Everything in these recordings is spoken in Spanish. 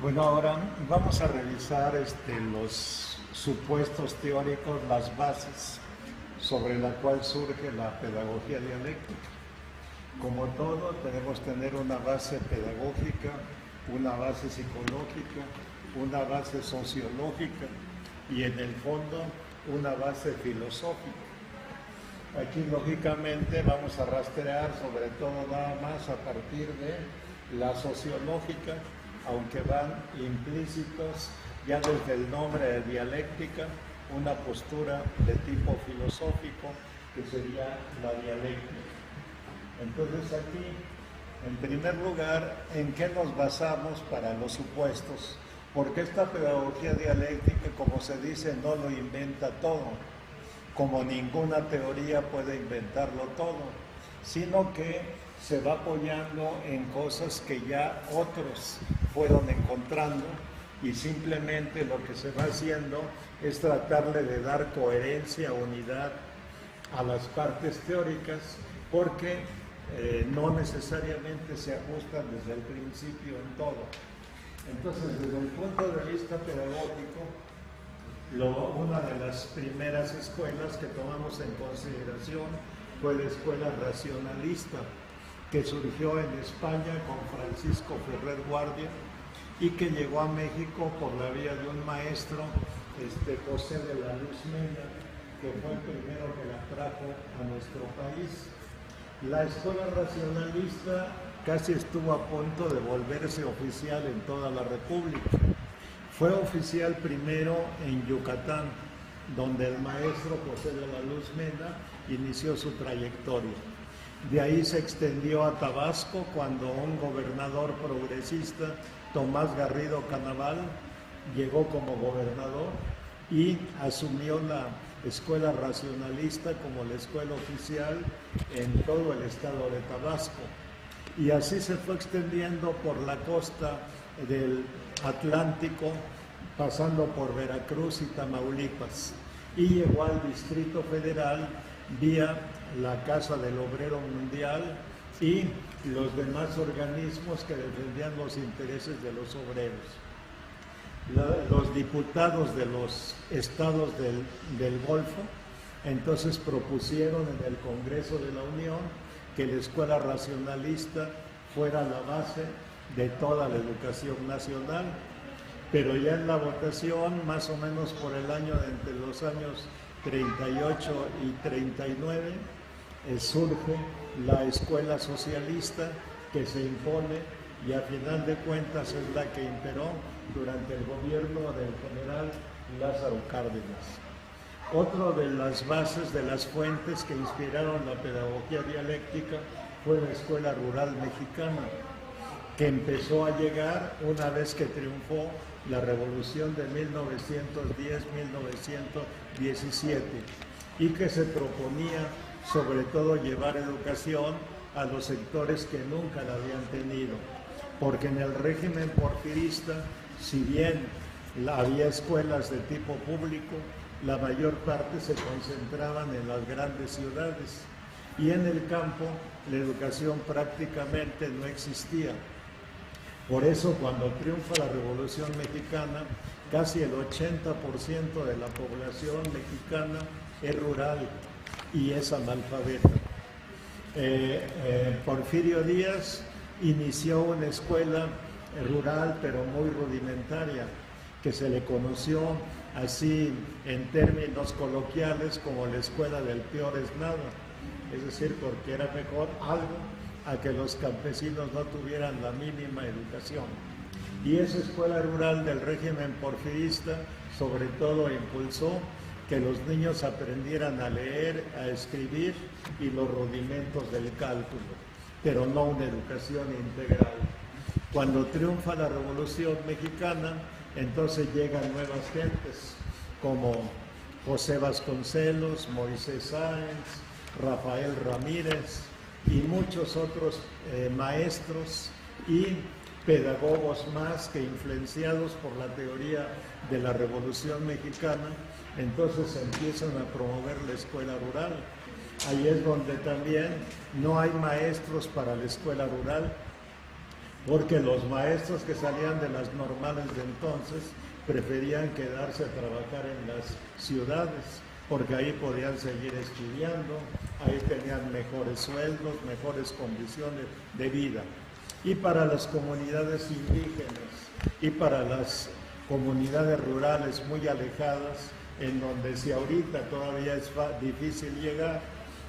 Bueno, ahora vamos a revisar los supuestos teóricos, las bases sobre la cual surge la pedagogía dialéctica. Como todo, debemos tener una base pedagógica, una base psicológica, una base sociológica y en el fondo una base filosófica. Aquí lógicamente vamos a rastrear sobre todo nada más a partir de la sociológica, aunque van implícitos ya desde el nombre de dialéctica, una postura de tipo filosófico que sería la dialéctica. Entonces aquí, en primer lugar, ¿en qué nos basamos para los supuestos? Porque esta pedagogía dialéctica, como se dice, no lo inventa todo, como ninguna teoría puede inventarlo todo, sino que se va apoyando en cosas que ya otros fueron encontrando y simplemente lo que se va haciendo es tratarle de dar coherencia, unidad a las partes teóricas, porque no necesariamente se ajustan desde el principio en todo. Entonces, desde el punto de vista pedagógico, una de las primeras escuelas que tomamos en consideración fue la escuela racionalista, que surgió en España con Francisco Ferrer Guardia y que llegó a México por la vía de un maestro, José de la Luz Mena, que fue el primero que la trajo a nuestro país. La escuela racionalista casi estuvo a punto de volverse oficial en toda la República. Fue oficial primero en Yucatán, donde el maestro José de la Luz Mena inició su trayectoria. De ahí se extendió a Tabasco cuando un gobernador progresista, Tomás Garrido Canaval, llegó como gobernador y asumió la escuela racionalista como la escuela oficial en todo el estado de Tabasco. Y así se fue extendiendo por la costa del Atlántico, pasando por Veracruz y Tamaulipas, y llegó al Distrito Federal vía la Casa del Obrero Mundial y los demás organismos que defendían los intereses de los obreros. Los diputados de los estados del Golfo entonces propusieron en el Congreso de la Unión que la escuela racionalista fuera la base de toda la educación nacional, pero ya en la votación, más o menos por el año de entre los años 38 y 39, surge la escuela socialista que se impone y a final de cuentas es la que imperó durante el gobierno del general Lázaro Cárdenas. Otra de las bases de las fuentes que inspiraron la pedagogía dialéctica fue la escuela rural mexicana, que empezó a llegar una vez que triunfó la revolución de 1910-1917 y que se proponía sobre todo llevar educación a los sectores que nunca la habían tenido, porque en el régimen porfirista, si bien había escuelas de tipo público, la mayor parte se concentraban en las grandes ciudades y en el campo la educación prácticamente no existía. Por eso cuando triunfa la Revolución Mexicana, casi el 80% de la población mexicana es rural y es analfabeta. Porfirio Díaz inició una escuela rural pero muy rudimentaria, que se le conoció así en términos coloquiales como la escuela del peor es nada, es decir, porque era mejor algo a que los campesinos no tuvieran la mínima educación. Y esa escuela rural del régimen porfirista sobre todo impulsó que los niños aprendieran a leer, a escribir y los rudimentos del cálculo, pero no una educación integral. Cuando triunfa la Revolución Mexicana, entonces llegan nuevas gentes como José Vasconcelos, Moisés Sáenz, Rafael Ramírez y muchos otros maestros y pedagogos más que influenciados por la teoría de la Revolución Mexicana, entonces empiezan a promover la escuela rural. Ahí es donde también no hay maestros para la escuela rural, porque los maestros que salían de las normales de entonces preferían quedarse a trabajar en las ciudades, porque ahí podían seguir estudiando, ahí tenían mejores sueldos, mejores condiciones de vida. Y para las comunidades indígenas y para las comunidades rurales muy alejadas, en donde si ahorita todavía es difícil llegar,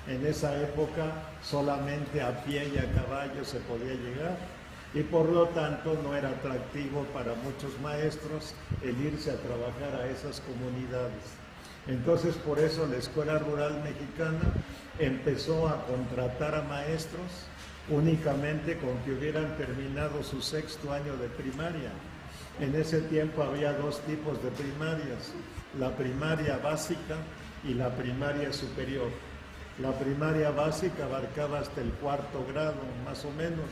en esa época solamente a pie y a caballo se podía llegar, y por lo tanto no era atractivo para muchos maestros el irse a trabajar a esas comunidades. Entonces, por eso la Escuela Rural Mexicana empezó a contratar a maestros únicamente con que hubieran terminado su 6º año de primaria. En ese tiempo había 2 tipos de primarias, la primaria básica y la primaria superior. La primaria básica abarcaba hasta el 4º grado, más o menos,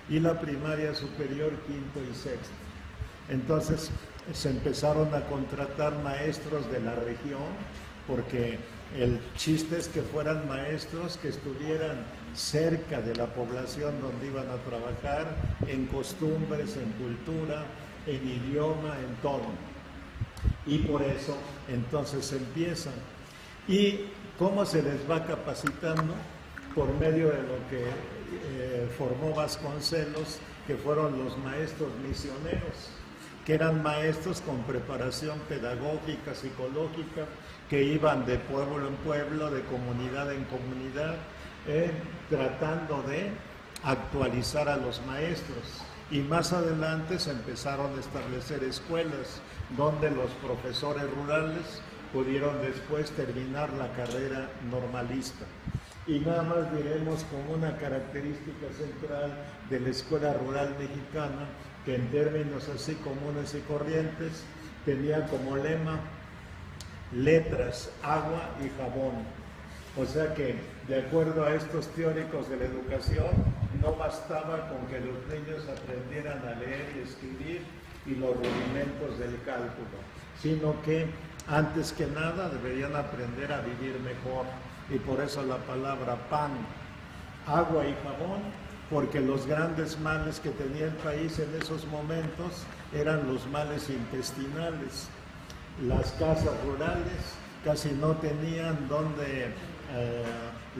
y la primaria superior 5º y 6º. Entonces se empezaron a contratar maestros de la región, porque el chiste es que fueran maestros que estuvieran cerca de la población donde iban a trabajar, en costumbres, en cultura, en idioma, en todo. Y por eso entonces empiezan. ¿Y cómo se les va capacitando? Por medio de lo que formó Vasconcelos, que fueron los maestros misioneros, que eran maestros con preparación pedagógica, psicológica, que iban de pueblo en pueblo, de comunidad en comunidad, tratando de actualizar a los maestros. Y más adelante se empezaron a establecer escuelas donde los profesores rurales pudieron después terminar la carrera normalista. Y nada más diremos como una característica central de la Escuela Rural Mexicana, que en términos así comunes y corrientes tenía como lema letras, agua y jabón. O sea que, de acuerdo a estos teóricos de la educación, no bastaba con que los niños aprendieran a leer y escribir y los rudimentos del cálculo, sino que antes que nada deberían aprender a vivir mejor. Y por eso la palabra pan, agua y jabón, porque los grandes males que tenía el país en esos momentos eran los males intestinales. Las casas rurales casi no tenían donde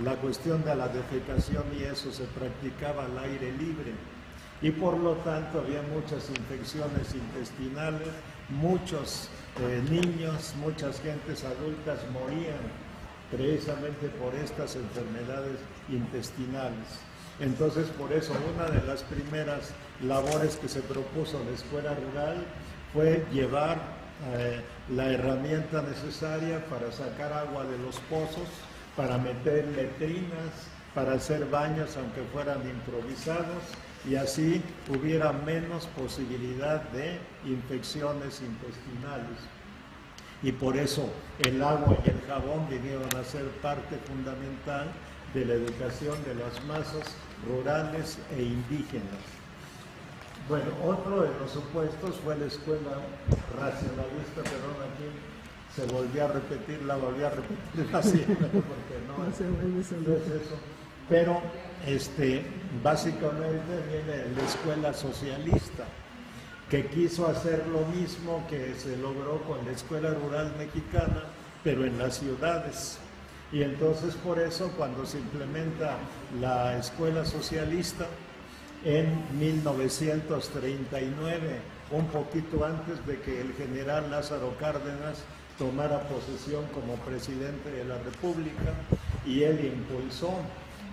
la cuestión de la defecación y eso se practicaba al aire libre. Y por lo tanto había muchas infecciones intestinales, muchos niños, muchas gentes adultas morían precisamente por estas enfermedades intestinales. Entonces, por eso, una de las primeras labores que se propuso la escuela rural fue llevar la herramienta necesaria para sacar agua de los pozos, para meter letrinas, para hacer baños aunque fueran improvisados, y así hubiera menos posibilidad de infecciones intestinales. Y por eso el agua y el jabón vinieron a ser parte fundamental de la educación de las masas rurales e indígenas. Bueno, otro de los supuestos fue la escuela racionalista, perdón, aquí se volvió a repetir, la volví a repetir así, porque no es eso. Pero básicamente viene la escuela socialista, que quiso hacer lo mismo que se logró con la Escuela Rural Mexicana, pero en las ciudades. Y entonces por eso cuando se implementa la escuela socialista en 1939, un poquito antes de que el general Lázaro Cárdenas tomara posesión como presidente de la República, y él impulsó,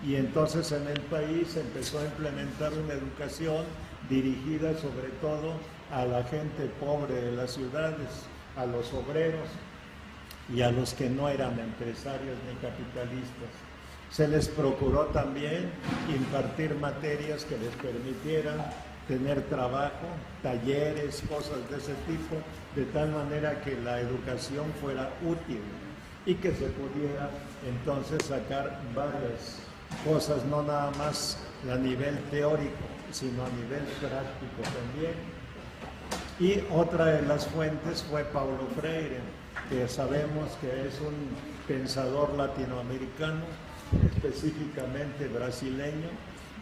y entonces en el país empezó a implementar una educación dirigida sobre todo a la gente pobre de las ciudades, a los obreros y a los que no eran empresarios ni capitalistas. Se les procuró también impartir materias que les permitieran tener trabajo, talleres, cosas de ese tipo, de tal manera que la educación fuera útil y que se pudiera entonces sacar varias cosas, no nada más a nivel teórico, sino a nivel práctico también. Y otra de las fuentes fue Paulo Freire, que sabemos que es un pensador latinoamericano, específicamente brasileño,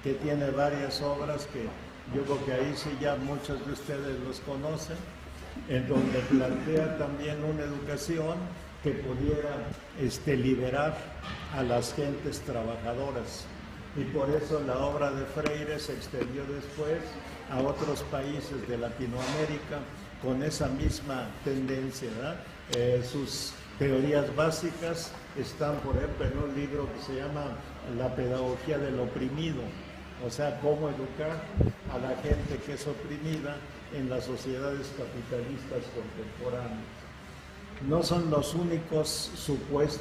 que tiene varias obras que yo creo que ahí sí ya muchos de ustedes los conocen, en donde plantea también una educación que pudiera liberar a las gentes trabajadoras. Y por eso la obra de Freire se extendió después a otros países de Latinoamérica con esa misma tendencia, ¿verdad? Sus teorías básicas están, por ejemplo, en un libro que se llama La pedagogía del oprimido, o sea, cómo educar a la gente que es oprimida en las sociedades capitalistas contemporáneas. No son los únicos supuestos